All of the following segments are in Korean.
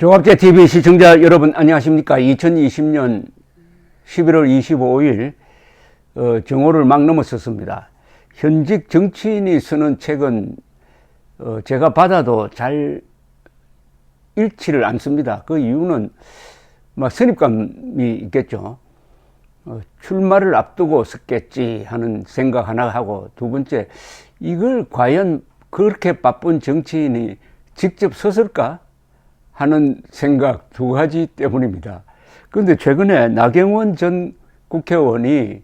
조갑제TV 시청자 여러분 안녕하십니까. 2020년 11월 25일 정오를 막 넘어섰습니다. 현직 정치인이 쓰는 책은 제가 받아도 잘 읽지를 않습니다. 그 이유는 막 선입감이 있겠죠. 출마를 앞두고 썼겠지 하는 생각 하나 하고, 두 번째, 이걸 과연 그렇게 바쁜 정치인이 직접 썼을까 하는 생각, 두 가지 때문입니다. 그런데 최근에 나경원 전 국회의원이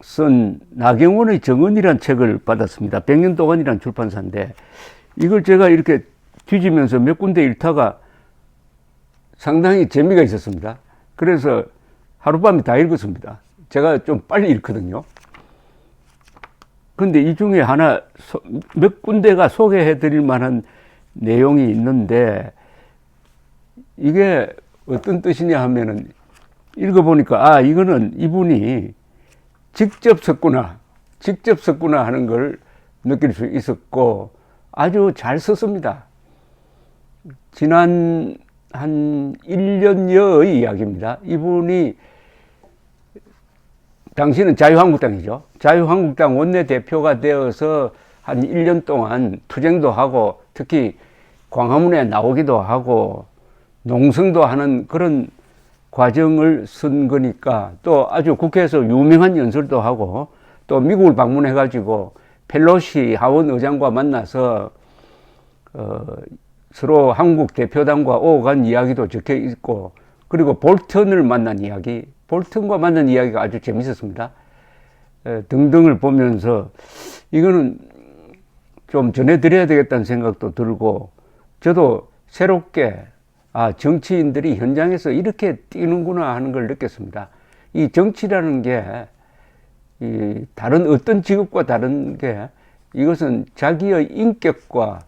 쓴 나경원의 정언이라는 책을 받았습니다. 백년도건이라는 출판사인데, 이걸 제가 이렇게 뒤지면서 몇 군데 읽다가 상당히 재미가 있었습니다. 그래서 하룻밤에 다 읽었습니다. 제가 좀 빨리 읽거든요. 그런데 이 중에 하나, 몇 군데가 소개해 드릴 만한 내용이 있는데, 이게 어떤 뜻이냐 하면은, 읽어보니까, 이거는 이분이 직접 썼구나 하는 걸 느낄 수 있었고, 아주 잘 썼습니다. 지난 한 1년여의 이야기입니다. 이분이, 당시는 자유한국당이죠. 자유한국당 원내대표가 되어서 한 1년 동안 투쟁도 하고, 특히 광화문에 나오기도 하고, 농성도 하는 그런 과정을 쓴 거니까, 또 아주 국회에서 유명한 연설도 하고, 또 미국을 방문해가지고 펠로시 하원 의장과 만나서 서로 한국 대표단과 오간 이야기도 적혀 있고, 그리고 볼턴을 만난 이야기, 볼턴과 만난 이야기가 아주 재밌었습니다. 등등을 보면서 이거는 좀 전해드려야 되겠다는 생각도 들고, 저도 새롭게 정치인들이 현장에서 이렇게 뛰는구나 하는 걸 느꼈습니다. 이 정치라는 게 다른 어떤 직업과 다른 게, 이것은 자기의 인격과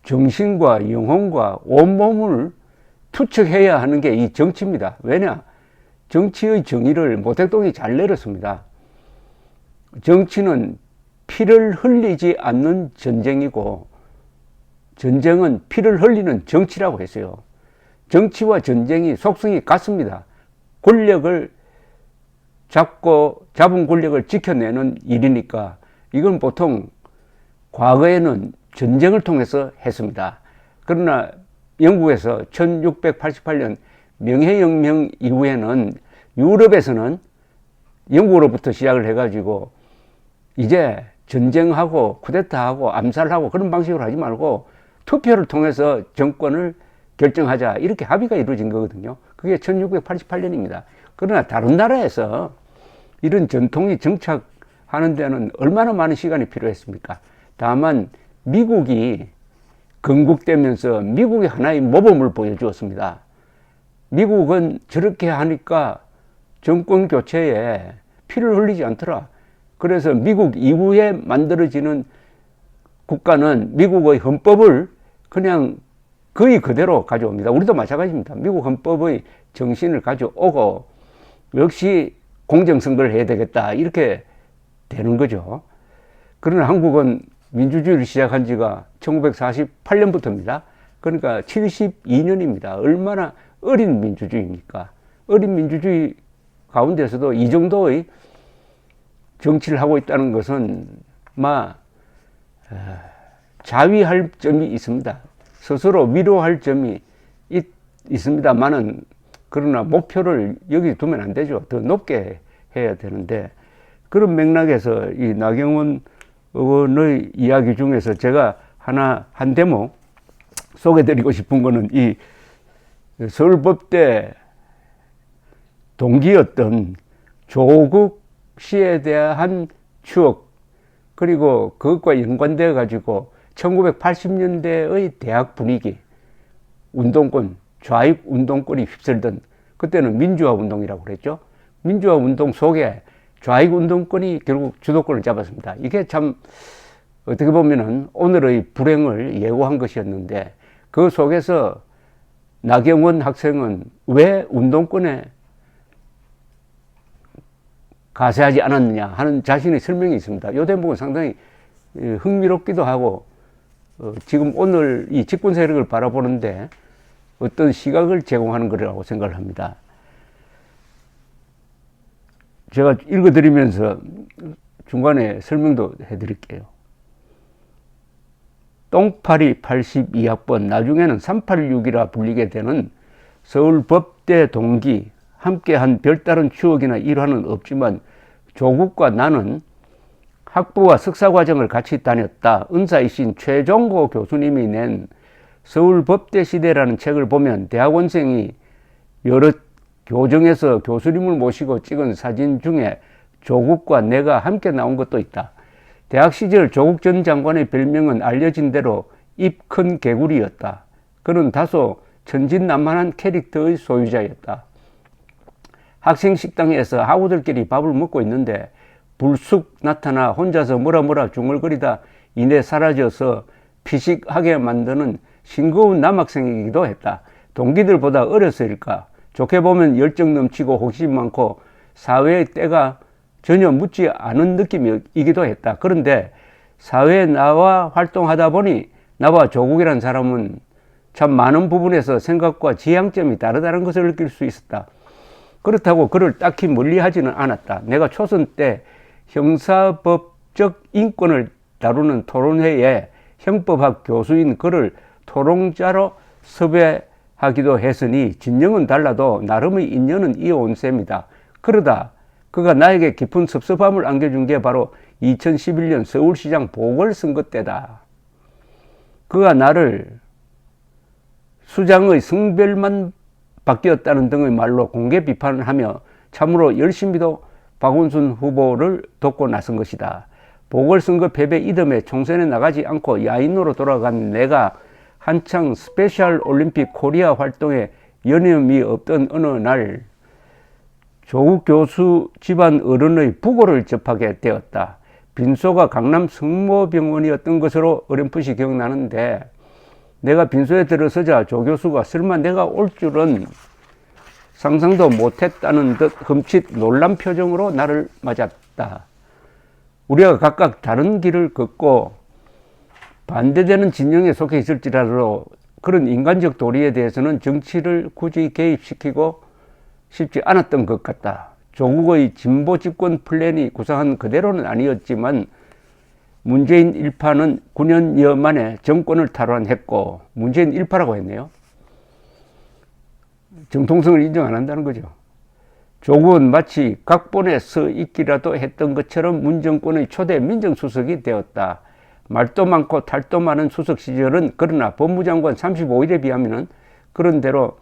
정신과 영혼과 온몸을 투척해야 하는 게 이 정치입니다. 왜냐? 정치의 정의를 모택동이 잘 내렸습니다. 정치는 피를 흘리지 않는 전쟁이고, 전쟁은 피를 흘리는 정치라고 했어요. 정치와 전쟁이 속성이 같습니다. 권력을 잡은 권력을 지켜내는 일이니까, 이건 보통 과거에는 전쟁을 통해서 했습니다. 그러나 영국에서 1688년 명예혁명 이후에는 유럽에서는 영국으로부터 시작을 해가지고, 이제 전쟁하고 쿠데타하고 암살하고 그런 방식으로 하지 말고 투표를 통해서 정권을 결정하자, 이렇게 합의가 이루어진 거거든요. 그게 1688년입니다. 그러나 다른 나라에서 이런 전통이 정착하는 데는 얼마나 많은 시간이 필요했습니까? 다만 미국이 건국되면서 미국이 하나의 모범을 보여주었습니다. 미국은 저렇게 하니까 정권 교체에 피를 흘리지 않더라. 그래서 미국 이후에 만들어지는 국가는 미국의 헌법을 그냥 거의 그대로 가져옵니다. 우리도 마찬가지입니다. 미국 헌법의 정신을 가져오고, 역시 공정선거를 해야 되겠다, 이렇게 되는 거죠. 그러나 한국은 민주주의를 시작한 지가 1948년부터입니다. 그러니까 72년입니다. 얼마나 어린 민주주의입니까? 어린 민주주의 가운데서도 이 정도의 정치를 하고 있다는 것은 자위할 점이 있습니다. 스스로 위로할 점이 있습니다만은, 그러나 목표를 여기 두면 안 되죠. 더 높게 해야 되는데, 그런 맥락에서 이 나경원 의원의 이야기 중에서 제가 한 대목 소개드리고 싶은 거는, 이 서울법대 동기였던 조국 씨에 대한 추억, 그리고 그것과 연관되어 가지고 1980년대의 대학 분위기, 운동권, 좌익 운동권이 휩쓸던, 그때는 민주화 운동이라고 그랬죠. 민주화 운동 속에 좌익 운동권이 결국 주도권을 잡았습니다. 이게 참 어떻게 보면은 오늘의 불행을 예고한 것이었는데, 그 속에서 나경원 학생은 왜 운동권에 가세하지 않았느냐 하는 자신의 설명이 있습니다. 이 대목은 상당히 흥미롭기도 하고, 지금 오늘 이 집권 세력을 바라보는데 어떤 시각을 제공하는 거라고 생각을 합니다. 제가 읽어드리면서 중간에 설명도 해드릴게요. 똥파리 82학번, 나중에는 386이라 불리게 되는 서울법대 동기, 함께한 별다른 추억이나 일화는 없지만 조국과 나는 학부와 석사과정을 같이 다녔다. 은사이신 최종고 교수님이 낸 서울법대 시대라는 책을 보면 대학원생이 여러 교정에서 교수님을 모시고 찍은 사진 중에 조국과 내가 함께 나온 것도 있다. 대학 시절 조국 전 장관의 별명은 알려진 대로 입 큰 개구리였다. 그는 다소 천진난만한 캐릭터의 소유자였다. 학생 식당에서 학우들끼리 밥을 먹고 있는데 불쑥 나타나 혼자서 뭐라 중얼거리다 이내 사라져서 피식하게 만드는 싱거운 남학생이기도 했다. 동기들보다 어려서일까? 좋게 보면 열정 넘치고 호기심 많고 사회의 때가 전혀 묻지 않은 느낌이기도 했다. 그런데 사회에 나와 활동하다 보니 나와 조국이란 사람은 참 많은 부분에서 생각과 지향점이 다르다는 것을 느낄 수 있었다. 그렇다고 그를 딱히 멀리하지는 않았다. 내가 초선 때 형사법적 인권을 다루는 토론회에 형법학 교수인 그를 토론자로 섭외하기도 했으니 진영은 달라도 나름의 인연은 이어온 셈이다. 그러다 그가 나에게 깊은 섭섭함을 안겨준 게 바로 2011년 서울시장 보궐선거 때다. 그가 나를 수장의 성별만 바뀌었다는 등의 말로 공개 비판을 하며 참으로 열심히도 박원순 후보를 돕고 나선 것이다. 보궐선거 패배 이듬해 총선에 나가지 않고 야인으로 돌아간 내가 한창 스페셜 올림픽 코리아 활동에 여념이 없던 어느 날 조국 교수 집안 어른의 부고를 접하게 되었다. 빈소가 강남 성모병원이었던 것으로 어렴풋이 기억나는데 내가 빈소에 들어서자 조 교수가 설마 내가 올 줄은 상상도 못했다는 듯 흠칫 놀란 표정으로 나를 맞았다. 우리가 각각 다른 길을 걷고 반대되는 진영에 속해 있을지라도 그런 인간적 도리에 대해서는 정치를 굳이 개입시키고 싶지 않았던 것 같다. 조국의 진보 집권 플랜이 구상한 그대로는 아니었지만 문재인 일파는 9년여 만에 정권을 탈환했고, 문재인 일파라고 했네요. 정통성을 인정 안 한다는 거죠. 조국은 마치 각본에 서 있기라도 했던 것처럼 문정권의 초대 민정수석이 되었다. 말도 많고 탈도 많은 수석 시절은 그러나 법무장관 35일에 비하면 그런 대로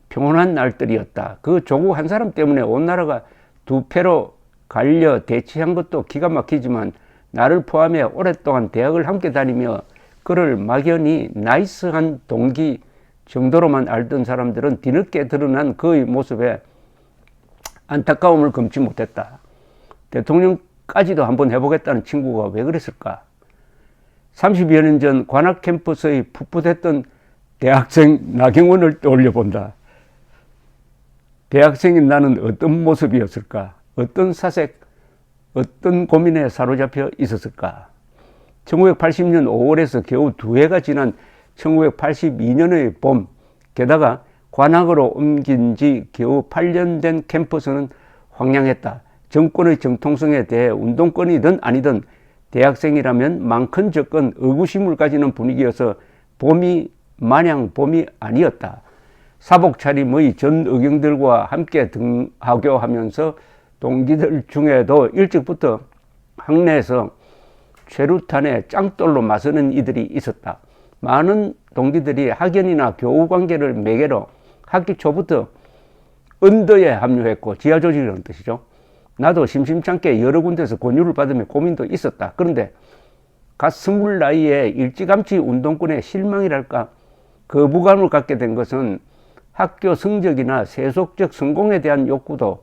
평온한 날들이었다. 그 조국 한 사람 때문에 온 나라가 두 패로 갈려 대치한 것도 기가 막히지만 나를 포함해 오랫동안 대학을 함께 다니며 그를 막연히 나이스한 동기 정도로만 알던 사람들은 뒤늦게 드러난 그의 모습에 안타까움을 금치 못했다. 대통령까지도 한번 해보겠다는 친구가 왜 그랬을까? 30여 년 전 관악 캠퍼스의 풋풋했던 대학생 나경원을 떠올려본다. 대학생인 나는 어떤 모습이었을까? 어떤 사색, 어떤 고민에 사로잡혀 있었을까? 1980년 5월에서 겨우 2해가 지난 1982년의 봄, 게다가 관악으로 옮긴 지 겨우 8년 된 캠퍼스는 황량했다. 정권의 정통성에 대해 운동권이든 아니든 대학생이라면 많건 적건 의구심을 가지는 분위기여서 봄이 마냥 봄이 아니었다. 사복 차림의 전 의경들과 함께 등하교하면서 동기들 중에도 일찍부터 학내에서 최루탄에 짱돌로 맞서는 이들이 있었다. 많은 동기들이 학연이나 교우 관계를 매개로 학기 초부터 언더에 합류했고, 지하조직이라는 뜻이죠. 나도 심심찮게 여러 군데서 권유를 받으며 고민도 있었다. 그런데 갓 스물 나이에 일찌감치 운동권에 실망이랄까 거부감을 갖게 된 것은 학교 성적이나 세속적 성공에 대한 욕구도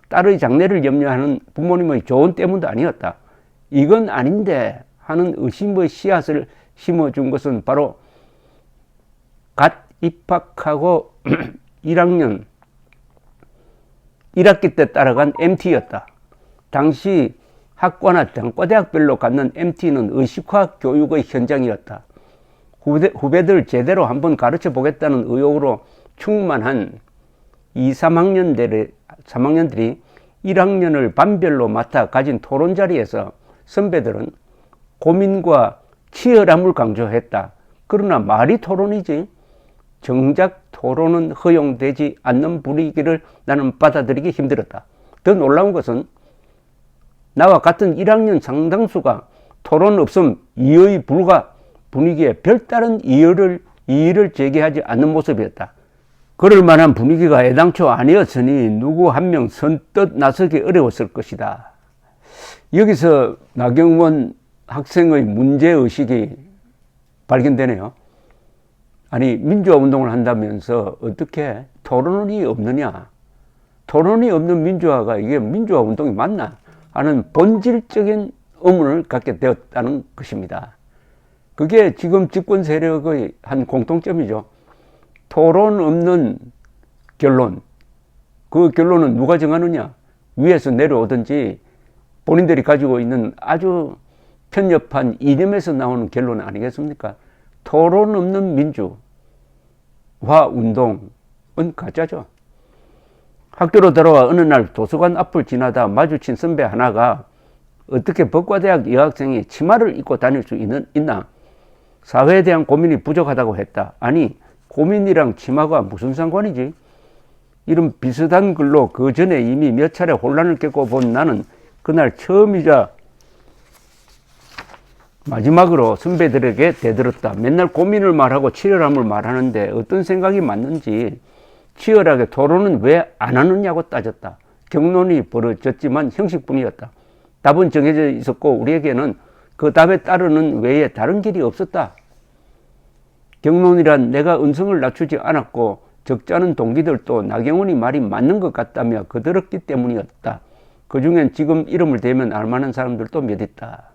딸의 장래를 염려하는 부모님의 조언 때문도 아니었다. 이건 아닌데 하는 의심의 씨앗을 심어준 것은 바로 갓 입학하고 1학년 1학기 때 따라간 MT였다. 당시 학과나 단과대학별로 갖는 MT는 의식화 교육의 현장이었다. 후배들 제대로 한번 가르쳐 보겠다는 의욕으로 충만한 2, 3학년들이 1학년을 반별로 맡아 가진 토론 자리에서 선배들은 고민과 치열함을 강조했다. 그러나 말이 토론이지 정작 토론은 허용되지 않는 분위기를 나는 받아들이기 힘들었다. 더 놀라운 것은 나와 같은 1학년 상당수가 토론 없음 이의 불가 분위기에 별다른 이의를 제기하지 않는 모습이었다. 그럴 만한 분위기가 애당초 아니었으니 누구 한 명 선뜻 나서기 어려웠을 것이다. 여기서 나경원 학생의 문제의식이 발견되네요. 아니, 민주화 운동을 한다면서 어떻게 토론이 없느냐? 토론이 없는 민주화가 이게 민주화 운동이 맞나? 하는 본질적인 의문을 갖게 되었다는 것입니다. 그게 지금 집권 세력의 한 공통점이죠. 토론 없는 결론. 그 결론은 누가 정하느냐? 위에서 내려오든지 본인들이 가지고 있는 아주 편협한 이념에서 나오는 결론 아니겠습니까? 토론 없는 민주화 운동은 가짜죠. 학교로 들어와 어느 날 도서관 앞을 지나다 마주친 선배 하나가 어떻게 법과대학 여학생이 치마를 입고 다닐 수 있나? 사회에 대한 고민이 부족하다고 했다. 아니, 고민이랑 치마가 무슨 상관이지? 이런 비슷한 글로 그 전에 이미 몇 차례 혼란을 겪어본 나는 그날 처음이자 마지막으로 선배들에게 대들었다. 맨날 고민을 말하고 치열함을 말하는데 어떤 생각이 맞는지 치열하게 토론은 왜 안 하느냐고 따졌다. 격론이 벌어졌지만 형식뿐이었다. 답은 정해져 있었고 우리에게는 그 답에 따르는 외에 다른 길이 없었다. 격론이란 내가 은성을 낮추지 않았고 적잖은 동기들도 나경원이 말이 맞는 것 같다며 거들었기 때문이었다. 그중엔 지금 이름을 대면 알만한 사람들도 몇 있다.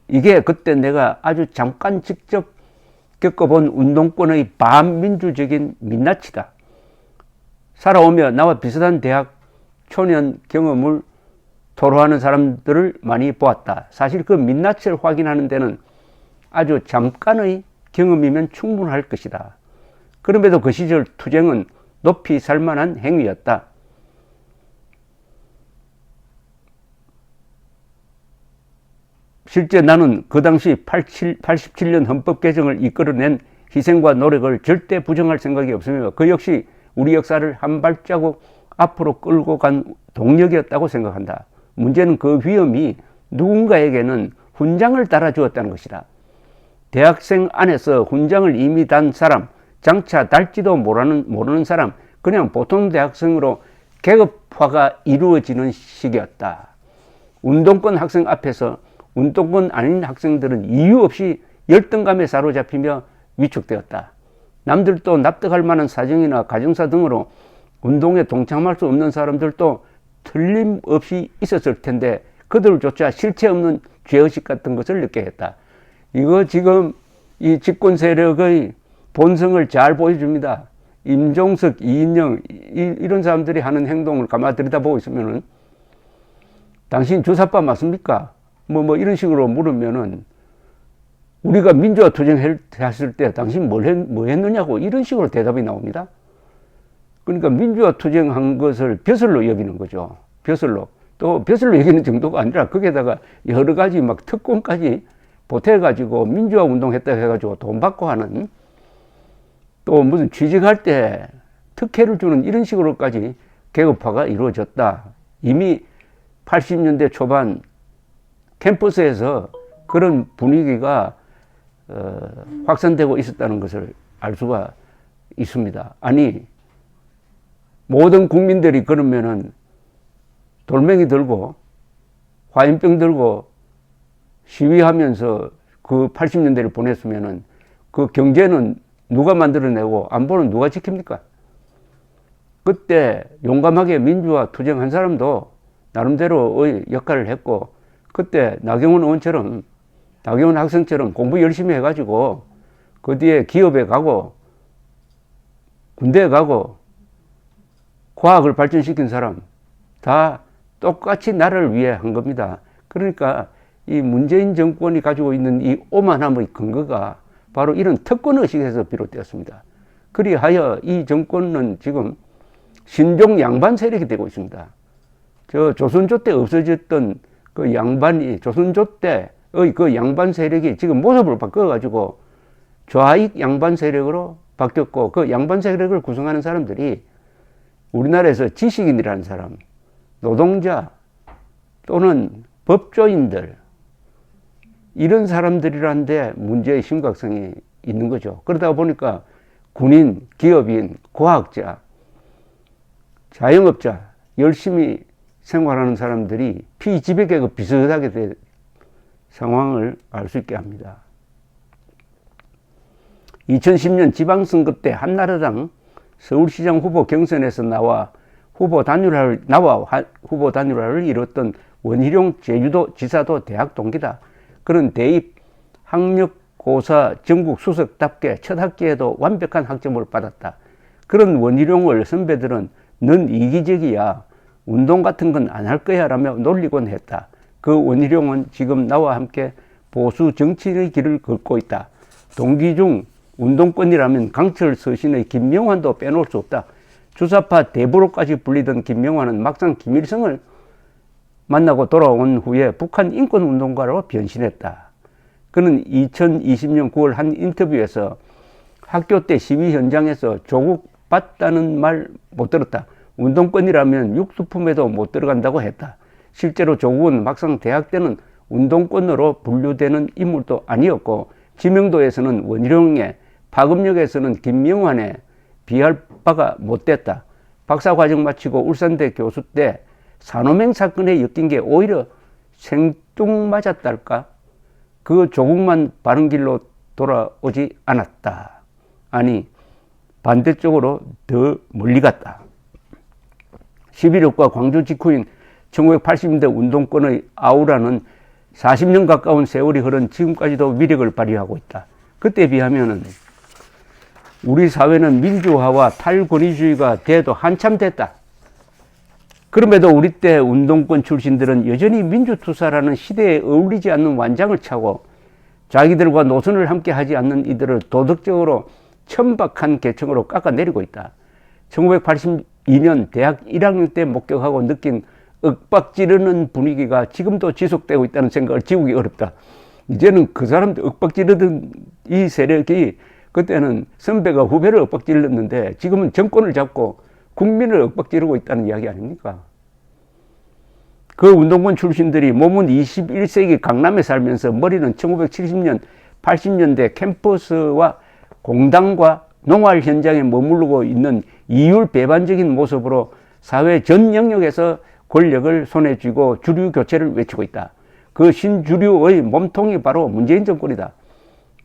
이게 그때 내가 아주 잠깐 직접 겪어본 운동권의 반민주적인 민낯이다. 살아오며 나와 비슷한 대학 초년 경험을 토로하는 사람들을 많이 보았다. 사실 그 민낯을 확인하는 데는 아주 잠깐의 경험이면 충분할 것이다. 그럼에도 그 시절 투쟁은 높이 살만한 행위였다. 실제 나는 그 당시 87년 헌법 개정을 이끌어낸 희생과 노력을 절대 부정할 생각이 없으며 그 역시 우리 역사를 한 발자국 앞으로 끌고 간 동력이었다고 생각한다. 문제는 그 위험이 누군가에게는 훈장을 달아주었다는 것이다. 대학생 안에서 훈장을 이미 단 사람, 장차 달지도 모르는 사람, 그냥 보통 대학생으로 계급화가 이루어지는 시기였다. 운동권 학생 앞에서 운동권 아닌 학생들은 이유 없이 열등감에 사로잡히며 위축되었다. 남들도 납득할 만한 사정이나 가정사 등으로 운동에 동참할 수 없는 사람들도 틀림없이 있었을 텐데 그들조차 실체 없는 죄의식 같은 것을 느껴야 했다. 이거 지금 이 집권 세력의 본성을 잘 보여줍니다. 임종석, 이인영 이런 사람들이 하는 행동을 가만히 들여다보고 있으면은 당신 주사파 맞습니까? 뭐 이런 식으로 물으면은 우리가 민주화 투쟁했을 때 당신 뭐 했느냐고 이런 식으로 대답이 나옵니다. 그러니까 민주화 투쟁한 것을 벼슬로 여기는 거죠. 벼슬로. 또 벼슬로 여기는 정도가 아니라 거기에다가 여러 가지 막 특권까지 보태가지고 민주화 운동했다 해가지고 돈 받고 하는 또 무슨 취직할 때 특혜를 주는 이런 식으로까지 계급화가 이루어졌다. 이미 80년대 초반 캠퍼스에서 그런 분위기가 확산되고 있었다는 것을 알 수가 있습니다. 아니, 모든 국민들이 그러면은 돌멩이 들고 화염병 들고 시위하면서 그 80년대를 보냈으면은 그 경제는 누가 만들어내고 안보는 누가 지킵니까? 그때 용감하게 민주화 투쟁한 사람도 나름대로의 역할을 했고 그때 나경원 의원처럼 나경원 학생처럼 공부 열심히 해가지고 그 뒤에 기업에 가고 군대에 가고 과학을 발전시킨 사람 다 똑같이 나라를 위해 한 겁니다. 그러니까 이 문재인 정권이 가지고 있는 이 오만함의 근거가 바로 이런 특권의식에서 비롯되었습니다. 그리하여 이 정권은 지금 신종 양반 세력이 되고 있습니다. 저 조선조 때 없어졌던 그 양반이, 조선조 때의 그 양반 세력이 지금 모습을 바꿔가지고 좌익 양반 세력으로 바뀌었고, 그 양반 세력을 구성하는 사람들이 우리나라에서 지식인이라는 사람, 노동자 또는 법조인들, 이런 사람들이란데 문제의 심각성이 있는 거죠. 그러다 보니까 군인, 기업인, 과학자, 자영업자, 열심히 생활하는 사람들이 피지배계급 비슷하게 된 상황을 알 수 있게 합니다. 2010년 지방선거 때 한나라당 서울시장 후보 경선에서 나와 후보 단일화를 이뤘던 원희룡 제주도 지사도 대학 동기다. 그런 대입 학력고사 전국 수석답게 첫 학기에도 완벽한 학점을 받았다. 그런 원희룡을 선배들은 넌 이기적이야, 운동 같은 건 안 할 거야 라며 놀리곤 했다. 그 원희룡은 지금 나와 함께 보수 정치인의 길을 걷고 있다. 동기 중 운동권이라면 강철 서신의 김명환도 빼놓을 수 없다. 주사파 대부로까지 불리던 김명환은 막상 김일성을 만나고 돌아온 후에 북한 인권운동가로 변신했다. 그는 2020년 9월 한 인터뷰에서 학교 때 시위 현장에서 조국 봤다는 말 못 들었다. 운동권이라면 육수품에도 못 들어간다고 했다. 실제로 조국은 막상 대학 때는 운동권으로 분류되는 인물도 아니었고, 지명도에서는 원희룡의, 파급력에서는 김명환에 비할 바가 못 됐다. 박사과정 마치고 울산대 교수 때 산호맹 사건에 엮인 게 오히려 생뚱맞았달까? 그 조국만 바른 길로 돌아오지 않았다. 아니, 반대쪽으로 더 멀리 갔다. 11.6과 광주 직후인 1980년대 운동권의 아우라는 40년 가까운 세월이 흐른 지금까지도 위력을 발휘하고 있다. 그때에 비하면 우리 사회는 민주화와 탈권위주의가 돼도 한참 됐다. 그럼에도 우리 때 운동권 출신들은 여전히 민주투사라는 시대에 어울리지 않는 완장을 차고 자기들과 노선을 함께 하지 않는 이들을 도덕적으로 천박한 계층으로 깎아내리고 있다. 1982년 대학 1학년 때 목격하고 느낀 윽박지르는 분위기가 지금도 지속되고 있다는 생각을 지우기 어렵다. 이제는 그 사람들 윽박지르던 이 세력이 그때는 선배가 후배를 윽박질렀는데 지금은 정권을 잡고 국민을 윽박지르고 있다는 이야기 아닙니까? 그 운동권 출신들이 몸은 21세기 강남에 살면서 머리는 1970년, 80년대 캠퍼스와 공당과 농활 현장에 머무르고 있는 이율 배반적인 모습으로 사회 전 영역에서 권력을 손에 쥐고 주류 교체를 외치고 있다. 그 신주류의 몸통이 바로 문재인 정권이다.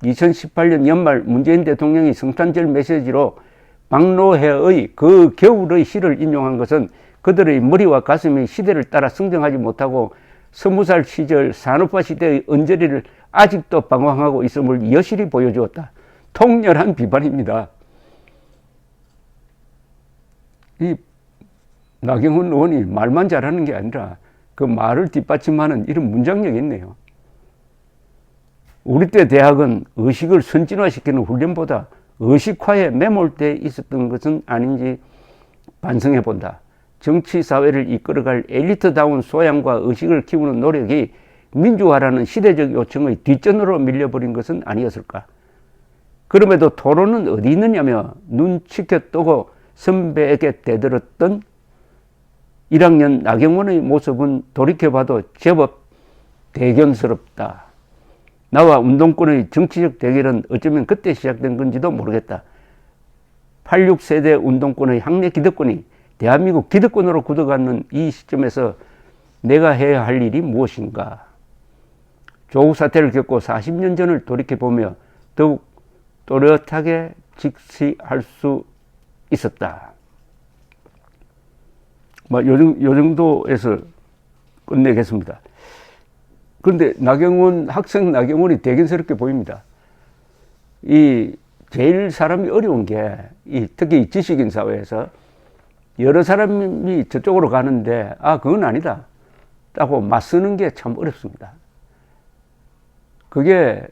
2018년 연말 문재인 대통령이 성탄절 메시지로 박노해의 그 겨울의 시를 인용한 것은 그들의 머리와 가슴이 시대를 따라 성장하지 못하고 20살 시절 산업화 시대의 언저리를 아직도 방황하고 있음을 여실히 보여주었다. 통렬한 비판입니다. 이 나경원 의원이 말만 잘하는 게 아니라 그 말을 뒷받침하는 이런 문장력이 있네요. 우리 때 대학은 의식을 선진화시키는 훈련보다 의식화에 매몰돼 있었던 것은 아닌지 반성해 본다. 정치 사회를 이끌어갈 엘리트다운 소양과 의식을 키우는 노력이 민주화라는 시대적 요청의 뒷전으로 밀려버린 것은 아니었을까. 그럼에도 토론은 어디 있느냐며 눈치켜 뜨고 선배에게 대들었던 1학년 나경원의 모습은 돌이켜봐도 제법 대견스럽다. 나와 운동권의 정치적 대결은 어쩌면 그때 시작된 건지도 모르겠다. 86세대 운동권의 학내 기득권이 대한민국 기득권으로 굳어가는 이 시점에서 내가 해야 할 일이 무엇인가. 조국 사태를 겪고 40년 전을 돌이켜보며 더욱 또렷하게 직시할 수 있었다. 요 정도에서 끝내겠습니다. 그런데 학생 나경원이 대견스럽게 보입니다. 제일 사람이 어려운 게, 특히 이 지식인 사회에서 여러 사람이 저쪽으로 가는데, 그건 아니다. 라고 맞서는 게 참 어렵습니다. 그게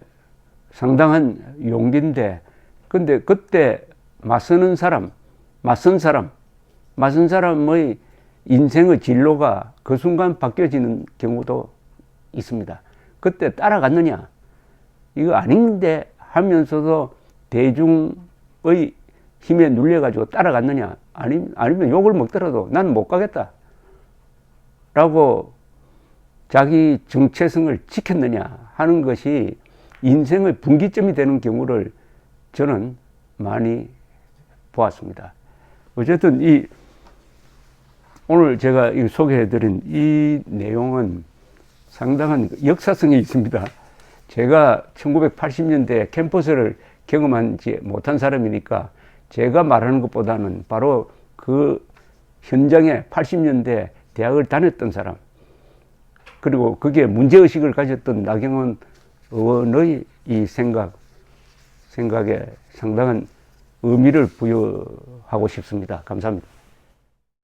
상당한 용기인데, 근데 그때 맞선 사람의 인생의 진로가 그 순간 바뀌어지는 경우도 있습니다. 그때 따라갔느냐? 이거 아닌데 하면서도 대중의 힘에 눌려가지고 따라갔느냐? 아니면 욕을 먹더라도 나는 못 가겠다. 라고 자기 정체성을 지켰느냐 하는 것이 인생의 분기점이 되는 경우를 저는 많이 보았습니다. 어쨌든 오늘 제가 소개해드린 이 내용은 상당한 역사성이 있습니다. 제가 1980년대 캠퍼스를 경험하지 못한 사람이니까 제가 말하는 것보다는 바로 그 현장에 80년대 대학을 다녔던 사람, 그리고 그게 문제의식을 가졌던 나경원 의원의 이 생각에 상당한 의미를 부여하고 싶습니다. 감사합니다.